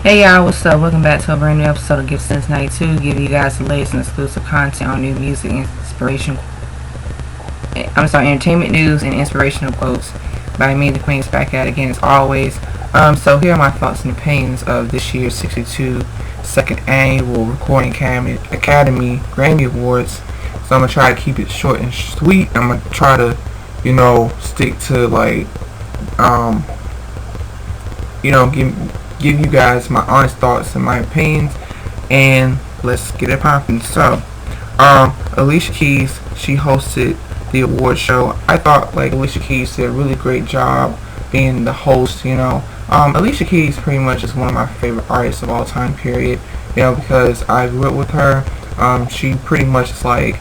Hey y'all, what's up? Welcome back to a brand new episode of Gift Since 92, giving you guys the latest and exclusive content on new music, entertainment news and inspirational quotes by me, the Queen's, back at it again as always. So here are my thoughts and opinions of this year's 62 second annual Recording Academy Grammy Awards. So I'm gonna try to keep it short and sweet. I'm gonna try to, stick to give you guys my honest thoughts and my opinions, and let's get it popping. So, Alicia Keys, she hosted the award show. I thought Alicia Keys did a really great job being the host. Alicia Keys pretty much is one of my favorite artists of all time. Period. Because I grew up with her. She pretty much is like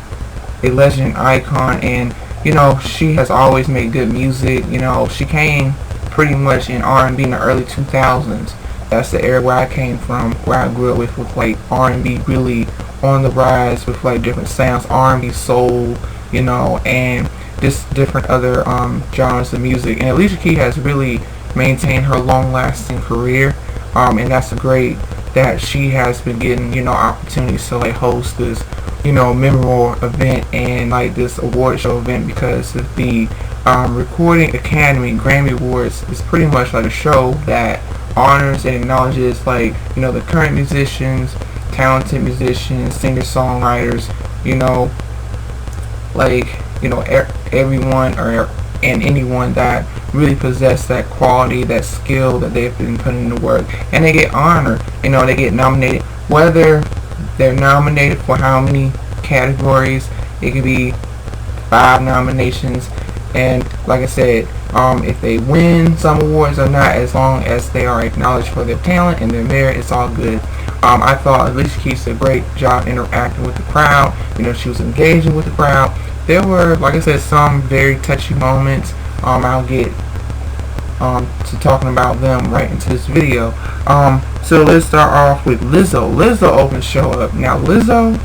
a legend icon, and she has always made good music. She came pretty much in R&B in the early 2000s. That's the era where I came from, where I grew up with R&B really on the rise with different sounds, R&B, soul, and just different other genres of music. And Alicia Keys has really maintained her long-lasting career, and that's great that she has been getting opportunities to host this memorable event and this award show event, because the Recording Academy Grammy Awards is pretty much like a show that honors and acknowledges the current musicians, talented musicians, singer-songwriters, everyone and anyone that really possess that quality, that skill that they've been putting into work, and they get honored. They get nominated, whether they're nominated for how many categories. It could be 5 nominations, and like I said, if they win some awards or not, as long as they are acknowledged for their talent and their merit, it's all good. I thought Alicia Keys did a great job interacting with the crowd. She was engaging with the crowd. There were, like I said, some very touchy moments. I'll get to talking about them right into this video. So let's start off with Lizzo. Lizzo opened the show up. Now Lizzo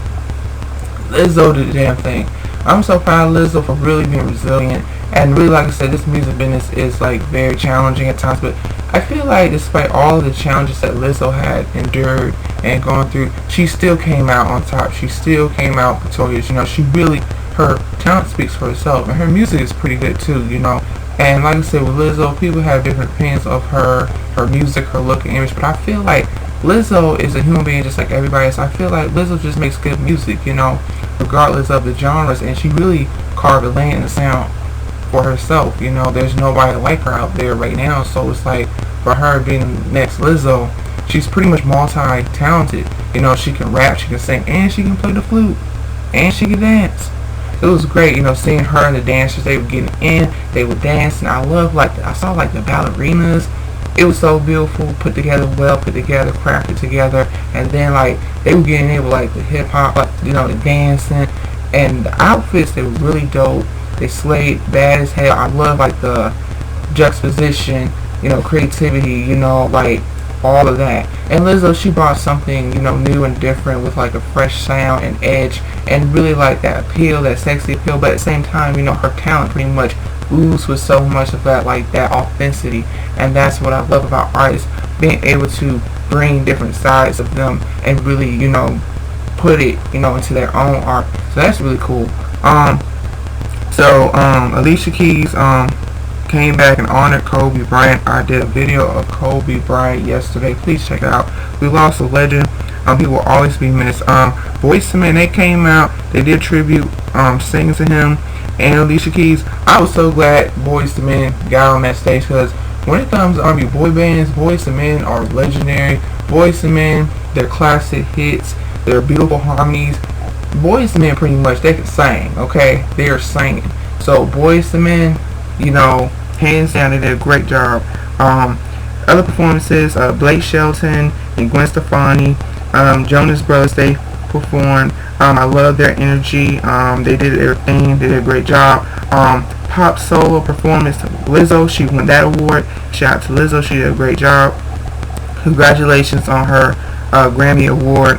did the damn thing. I'm so proud of Lizzo for really being resilient, and really, like I said, this music business is very challenging at times, but I feel like despite all of the challenges that Lizzo had endured and gone through, she still came out on top. She still came out victorious. She really, her talent speaks for herself, and her music is pretty good too. And like I said, with Lizzo, people have different opinions of her music, her look and image, but I feel like Lizzo is a human being just like everybody else. I feel like Lizzo just makes good music, regardless of the genres, and she really carved a lane in the sound for herself. There's nobody like her out there right now, so it's for her being the next Lizzo, she's pretty much multi-talented. She can rap, she can sing, and she can play the flute, and she can dance. It was great, seeing her and the dancers. They were getting in, they were dancing. I love I saw the ballerinas. It was so beautiful, put together, crafted together, and then they were getting in with the hip hop, the dancing, and the outfits. They were really dope. They slayed, bad as hell. I love the juxtaposition, creativity, all of that. And Lizzo, she brought something new and different with a fresh sound and edge, and really that appeal, that sexy appeal. But at the same time, her talent pretty much oozed with so much of that that authenticity. And that's what I love about artists, being able to bring different sides of them and really put it into their own art. So that's really cool. Alicia Keys came back and honored Kobe Bryant. I did a video of Kobe Bryant yesterday. Please check it out. We lost a legend. He will always be missed. Boyz II Men, they came out. They did tribute singing to him and Alicia Keys. I was so glad Boyz II Men got on that stage, because when it comes to R&B boy bands, Boyz II Men are legendary. Boyz II Men, their classic hits, their beautiful harmonies. Boyz II Men pretty much, they can sing, okay? They are singing. So Boyz II Men, hands down, they did a great job. Other performances, Blake Shelton and Gwen Stefani, Jonas Brothers, they performed. I love their energy. They did their thing. They did a great job. Pop solo performance, Lizzo, she won that award. Shout out to Lizzo, she did a great job. Congratulations on her Grammy award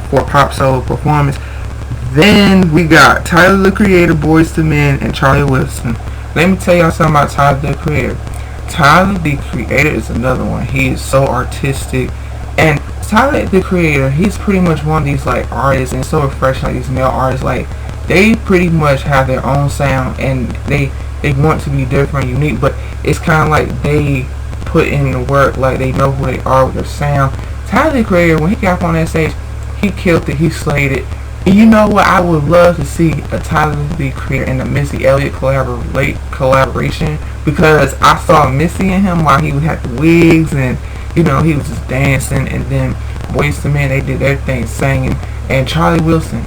for pop solo performance. Then we got Tyler the Creator, Boyz II Men, and Charlie Wilson. Let me tell y'all something about Tyler the Creator. Tyler the Creator is another one. He is so artistic. And Tyler the Creator, he's pretty much one of these like artists, and it's so refreshing. Like these male artists, like they pretty much have their own sound, and they want to be different, unique, but it's kind of like they put in the work, like they know who they are with their sound. Tyler the Creator, when he got up on that stage, he killed it, he slayed it. And you know what? I would love to see a Tyler the Creator and a Missy Elliott collaboration, because I saw Missy and him while he had the wigs, and you know, he was just dancing, and then Boyz II Men, they did their thing singing, and Charlie Wilson,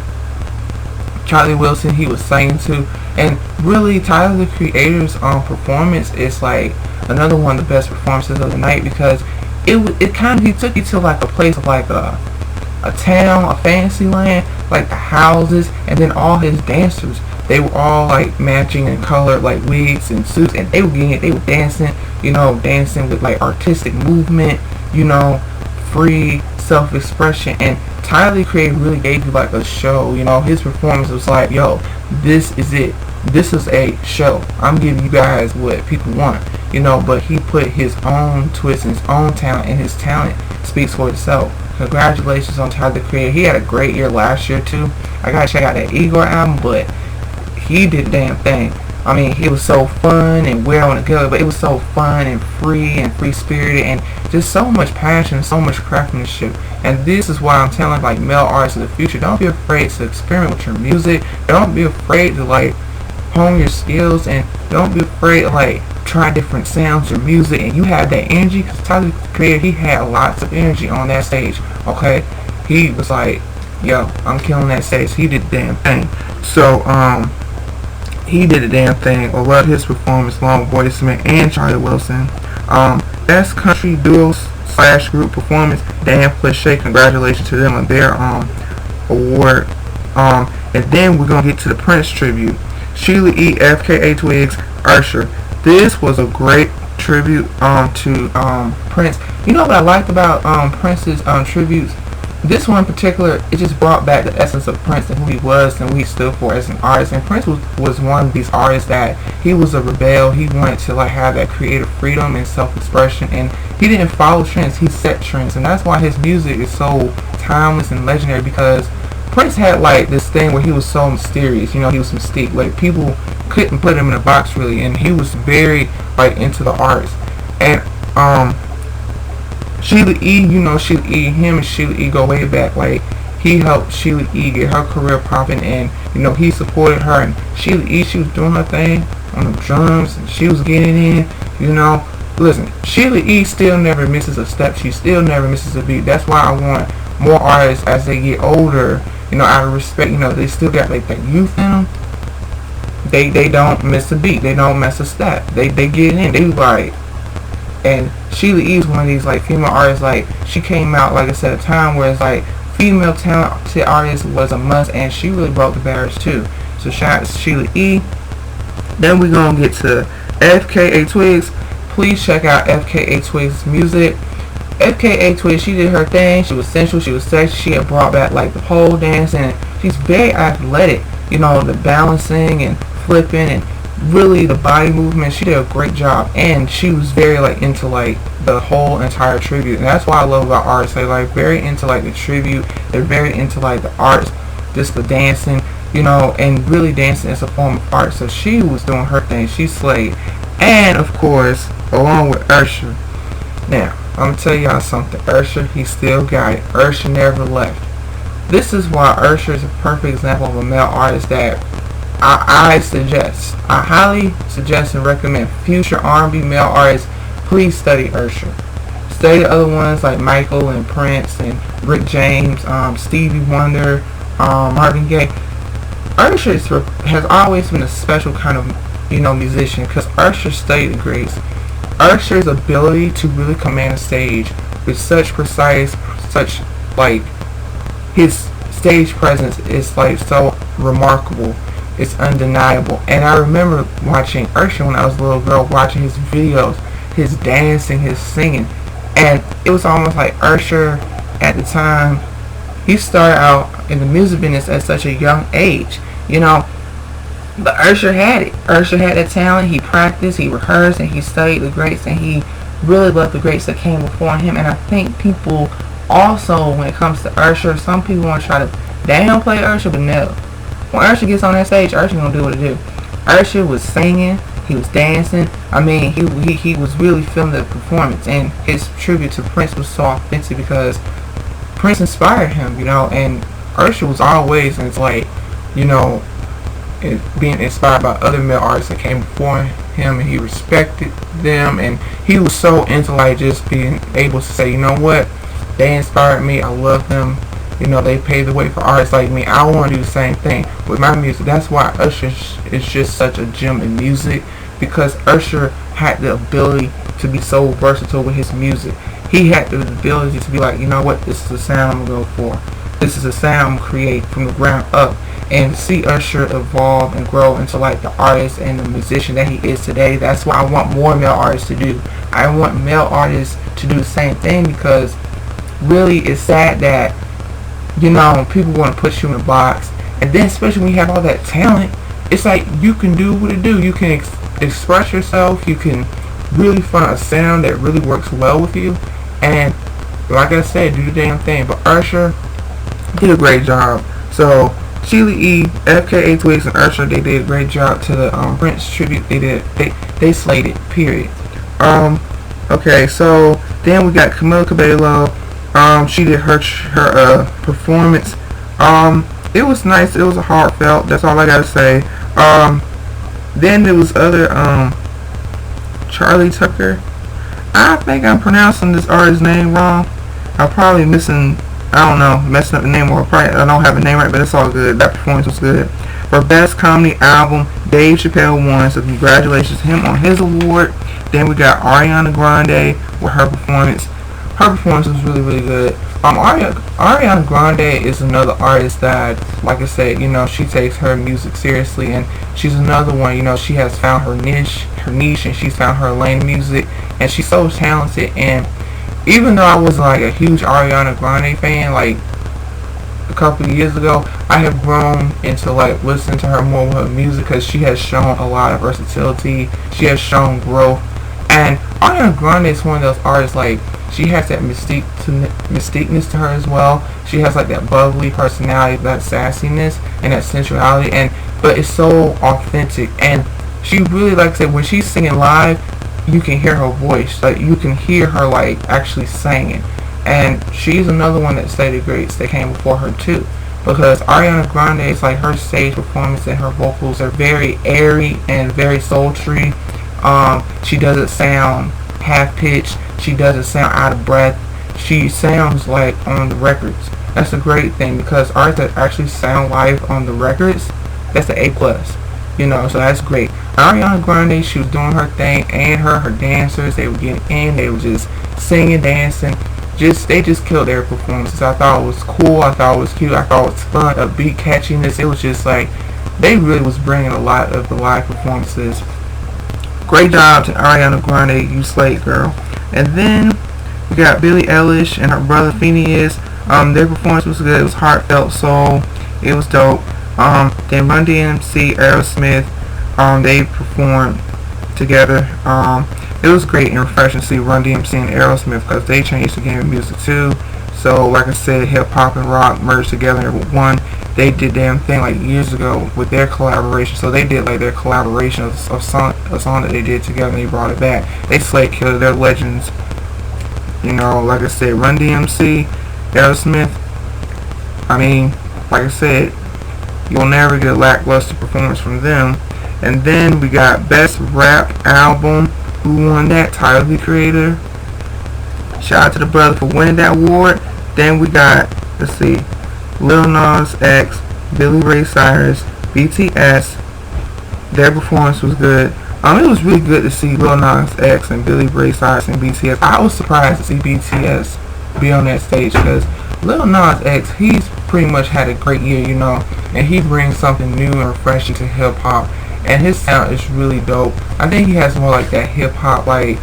he was singing too. And really, Tyler the Creator's performance is like another one of the best performances of the night, because it kind of, he took you to like a place of like a town, a fantasy land, like the houses, and then all his dancers, they were all like matching in color, like wigs and suits, and they were getting it, they were dancing, you know, dancing with like artistic movement, you know, free self-expression. And Tyler the Creator really gave you like a show, you know. His performance was like, yo, this is it, this is a show, I'm giving you guys what people want, you know. But he put his own twist and his own talent, and his talent speaks for itself. Congratulations on Tyler the Creator. He had a great year last year too. I gotta check out that Igor album, but he did the damn thing. I mean, it was so fun and weird on together, but it was so fun and free spirited, and just so much passion, so much craftsmanship. And this is why I'm telling like male artists of the future, don't be afraid to experiment with your music. Don't be afraid to like hone your skills, and don't be afraid to like try different sounds, your music, and you have that energy. Because Tyler the Creator, he had lots of energy on that stage. Okay, he was like, yo, I'm killing that stage. He did the damn thing. So he did the damn thing. I love his performance along with Boyz II Men and Charlie Wilson. Best country duo / group performance, Dan Pleshay, congratulations to them on their award. And then we're gonna get to the Prince tribute. Sheila E., FKA Twigs, Usher. This was a great tribute to Prince. You know what I liked about Prince's tributes? This one in particular, it just brought back the essence of Prince and who he was and who he stood for as an artist. And Prince was one of these artists that he was a rebel. He wanted to like have that creative freedom and self-expression, and he didn't follow trends, he set trends. And that's why his music is so timeless and legendary, because Prince had like this thing where he was so mysterious, you know, he was mystique. Like people couldn't put him in a box really, and he was very like into the arts. And Sheila E., you know, Sheila E., him and Sheila E. go way back. Like he helped Sheila E. get her career popping, and you know, he supported her. And Sheila E., she was doing her thing on the drums, and she was getting in, you know. Listen, Sheila E. still never misses a step, she still never misses a beat. That's why I want more artists as they get older, you know, out of respect, you know, they still got like that youth in them. They don't miss a beat, they don't miss a step, they get in, they like. And Sheila E. is one of these like female artists, like she came out, like I said, at a time where it's like female talented artists was a must, and she really broke the barriers too. So shout out to Sheila E. Then we're gonna get to FKA Twigs. Please check out FKA Twigs' music. FKA Twigs, she did her thing. She was sensual, she was sexy, she had brought back like the pole dancing, and she's very athletic, you know, the balancing and flipping and really the body movement. She did a great job, and she was very like into like the whole entire tribute. And that's what I love about artists. They like very into like the tribute, they're very into like the arts, just the dancing, you know, and really dancing is a form of art. So she was doing her thing, she slayed. And of course, along with Usher. Now I'm gonna tell y'all something. Usher, he still got it. Usher never left. This is why Usher is a perfect example of a male artist that I highly suggest and recommend future R&B male artists. Please study Usher. Study the other ones like Michael and Prince and Rick James, Stevie Wonder, Marvin Gaye. Usher has always been a special kind of, you know, musician, because Usher studied the greats. Usher's ability to really command a stage with such precise, such like his stage presence is like so remarkable. It's undeniable. And I remember watching Usher when I was a little girl, watching his videos, his dancing, his singing. And it was almost like Usher at the time, he started out in the music business at such a young age, you know. But Usher had it. Usher had that talent. He practiced, he rehearsed, and he studied the greats, and he really loved the greats that came before him. And I think people Also, when it comes to Usher, some people want to try to downplay Usher, but no. When Usher gets on that stage, Usher gonna do what it do. Usher was singing, he was dancing. I mean, he was really feeling the performance, and his tribute to Prince was so authentic because Prince inspired him, and Usher was always, and it's like, being inspired by other male artists that came before him, and he respected them, and he was so into like just being able to say, you know what, they inspired me, I love them, they paved the way for artists like me. I want to do the same thing with my music. That's why Usher is just such a gem in music, because Usher had the ability to be so versatile with his music. He had the ability to be like, you know what, this is the sound I'm going to go for. This is a sound I'm going to create from the ground up. And see Usher evolve and grow into like the artist and the musician that he is today. That's what I want more male artists to do. I want male artists to do the same thing, because really it's sad that people want to put you in a box, and then especially when you have all that talent, it's like you can do what it do. You can express yourself. You can really find a sound that really works well with you, and like I said, do the damn thing. But Usher did a great job. So Sheila E., FKA Twigs, and Usher, they did a great job to the Prince tribute. They slayed it. Period. Okay, so then we got Camila Cabello. She did her performance. It was nice. It was a heartfelt. That's all I gotta say. Then there was other Charlie Tucker. I think I'm pronouncing this artist's name wrong. I'm probably messing up the name, or probably I don't have the name right, but it's all good. That performance was good. For Best Comedy Album, Dave Chappelle won, so congratulations to him on his award. Then we got Ariana Grande with her performance. Her performance was really, really good. Ariana Grande is another artist that, like I said, she takes her music seriously, and she's another one, she has found her niche, and she's found her lane in music, and she's so talented. And even though I wasn't like a huge Ariana Grande fan, like a couple of years ago, I have grown into like listening to her more with her music, because she has shown a lot of versatility. She has shown growth, and Ariana Grande is one of those artists, like, she has that mystiqueness to her as well. She has like that bubbly personality, that sassiness, and that sensuality, but it's so authentic. And she really, like I said, when she's singing live, you can hear her voice, like you can hear her like actually singing. And she's another one that stayed the greats that came before her too, because Ariana Grande is like, her stage performance and her vocals are very airy and very sultry. She doesn't sound half pitched. She doesn't sound out of breath. She sounds like on the records. That's a great thing, because artists that actually sound live on the records, that's the A+. So that's great. Ariana Grande, she was doing her thing, and her dancers, they were getting in, they were just singing, dancing. They just killed their performances. I thought it was cool. I thought it was cute. I thought it was fun. A beat catchiness. It was just like, they really was bringing a lot of the live performances. Great job to Ariana Grande. You slayed, girl. And then we got Billie Eilish and her brother Phineas. Their performance was good. It was heartfelt, soul. It was dope. Then Run DMC, Aerosmith, they performed together. It was great and refreshing to see Run DMC and Aerosmith, because they changed the game of music too. So like I said, hip hop and rock merged together into one. They did damn thing like years ago with their collaboration. So they did like their collaboration of a song that they did together, and they brought it back. They slayed, killed. They're legends. Like I said, Run DMC, Aerosmith. I mean, like I said, you'll never get a lackluster performance from them. And then we got Best Rap Album. Who won that? Tyler, the Creator. Shout out to the brother for winning that award. Then we got, let's see, Lil Nas X, Billy Ray Cyrus, BTS. Their performance was good. It was really good to see Lil Nas X and Billy Ray Cyrus and BTS. I was surprised to see BTS be on that stage, because Lil Nas X, he's pretty much had a great year, and he brings something new and refreshing to hip hop, and his sound is really dope. I think he has more like that hip hop, like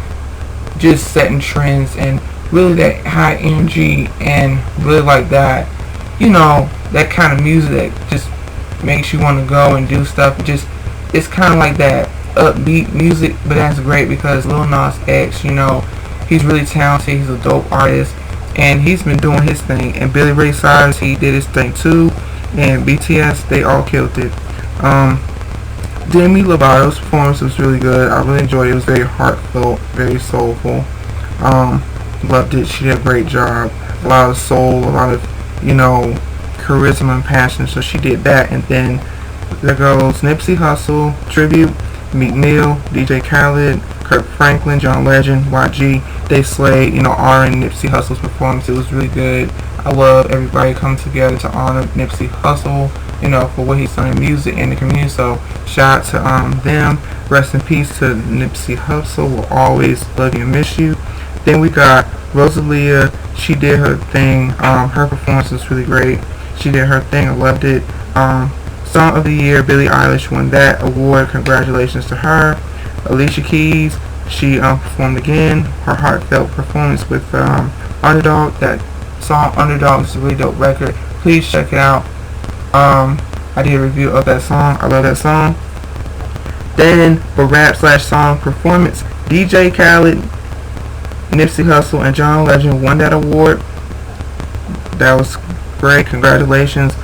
just setting trends, and really that high energy, and really like that, that kind of music that just makes you want to go and do stuff. It's kind of like that upbeat music, but that's great, because Lil Nas X, he's really talented. He's a dope artist, and he's been doing his thing. And Billy Ray Cyrus, he did his thing too. And BTS, they all killed it. Demi Lovato's performance was really good. I really enjoyed it. It was very heartfelt, very soulful. Loved it. She did a great job. A lot of soul, a lot of, charisma and passion. So she did that. And then there goes Nipsey Hussle tribute, Meek Mill, DJ Khaled, Kirk Franklin, John Legend, YG. They slayed, honoring Nipsey Hussle's performance. It was really good. I love everybody coming together to honor Nipsey Hussle, for what he's done in music and the community. So shout out to them. Rest in peace to Nipsey Hussle. We'll always love you and miss you. Then we got Rosalia. She did her thing. Her performance was really great. She did her thing. I loved it. Song of the Year, Billie Eilish won that award. Congratulations to her. Alicia Keys, she performed again. Her heartfelt performance with Underdog. That song Underdog is a really dope record. Please check it out. I did a review of that song. I love that song. Then for rap/song performance, DJ Khaled, Nipsey Hussle, and John Legend won that award. That was great. Congratulations.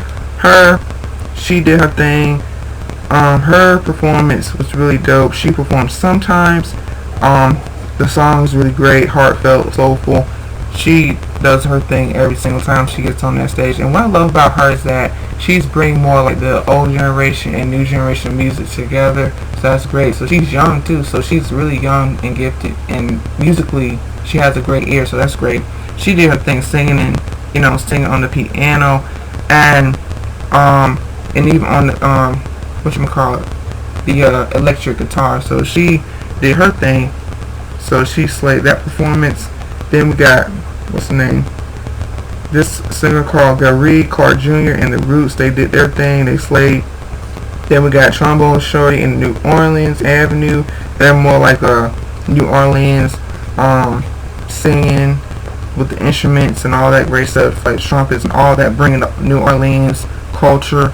She did her thing. Her performance was really dope. She performed sometimes. The song is really great, heartfelt, soulful. She does her thing every single time she gets on that stage. And what I love about her is that she's bringing more like the old generation and new generation of music together. So that's great. So she's young too. So she's really young and gifted. And musically, she has a great ear. So that's great. She did her thing singing and, singing on the piano. And even on the, the electric guitar. So she did her thing. So she slayed that performance. Then we got, what's the name? This singer called Gary Clark Jr. and the Roots. They did their thing. They slayed. Then we got Trombone Shorty in New Orleans Avenue. They're more like a New Orleans singing with the instruments and all that great stuff, like trumpets and all that, bringing up New Orleans culture.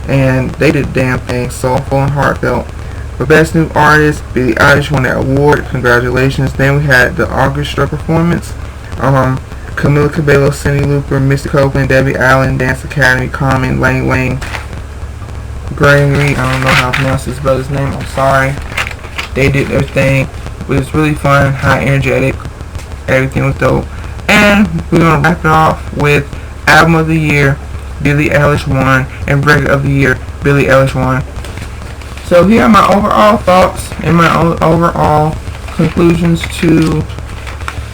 And they did the damn thing, soulful and heartfelt. For Best New Artist, Billie Eilish won that award. Congratulations. Then we had the orchestra performance. Camila Cabello, Cyndi Lauper, Mr. Copeland, Debbie Allen, Dance Academy, Common, Lang Lang, GRAMMY. I don't know how to pronounce this brother's name. I'm sorry. They did their thing. It was really fun, high energetic. Everything was dope. And we're going to wrap it off with Album of the Year, Billie Eilish won, and Record of the Year, Billie Eilish won. So here are my overall thoughts and my overall conclusions to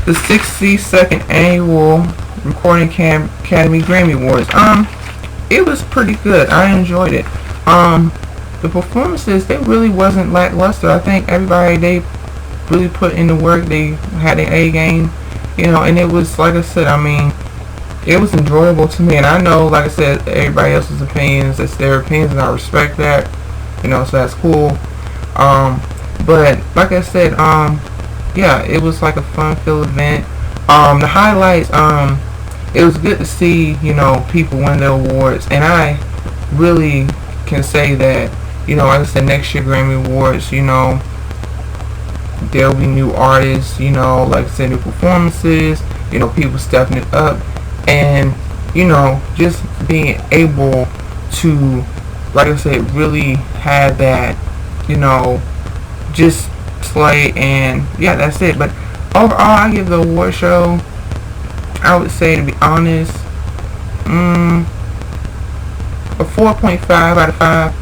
the 62nd Annual Recording Academy Grammy Awards. It was pretty good. I enjoyed it. The performances, they really wasn't lackluster. I think everybody, they really put in the work. They had their A game, and it was, like I said, it was enjoyable to me. And I know, like I said, everybody else's opinions, that's their opinions, and I respect that. So that's cool. But like I said, yeah, it was like a fun-filled event. The highlights, it was good to see, people win the awards, and I really can say that, like I said, next year Grammy Awards, there'll be new artists, like I said, new performances, people stepping it up, and just being able to, like I said, really have that, just slay. And yeah, that's it. But overall, I give the award show, I would say, to be honest, a 4.5 out of 5.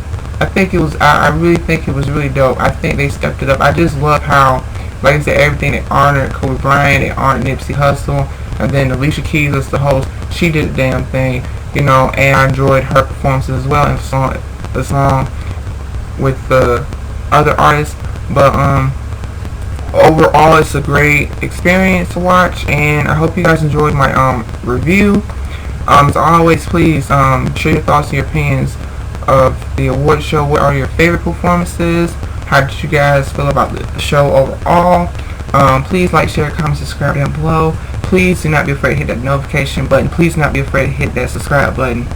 I think it was, I really think it was really dope. I think they stepped it up. I just love how, like I said, everything, they honored Kobe Bryant, they honored Nipsey Hussle, and then Alicia Keys as the host, she did the damn thing, and I enjoyed her performances as well, and the song with the other artists. But overall, it's a great experience to watch, and I hope you guys enjoyed my review. As always, please share your thoughts and your opinions of the award show. What are your favorite performances? How did you guys feel about the show overall? Please like, share, comment, subscribe down below. Please do not be afraid to hit that notification button. Please do not be afraid to hit that subscribe button.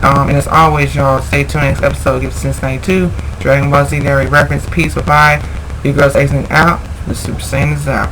And as always, y'all, stay tuned. Next episode, Give Since 92, Dragon Ball Z Dairy reference. Peace, bye-bye. You girls exiting out. The Super Saiyan is out.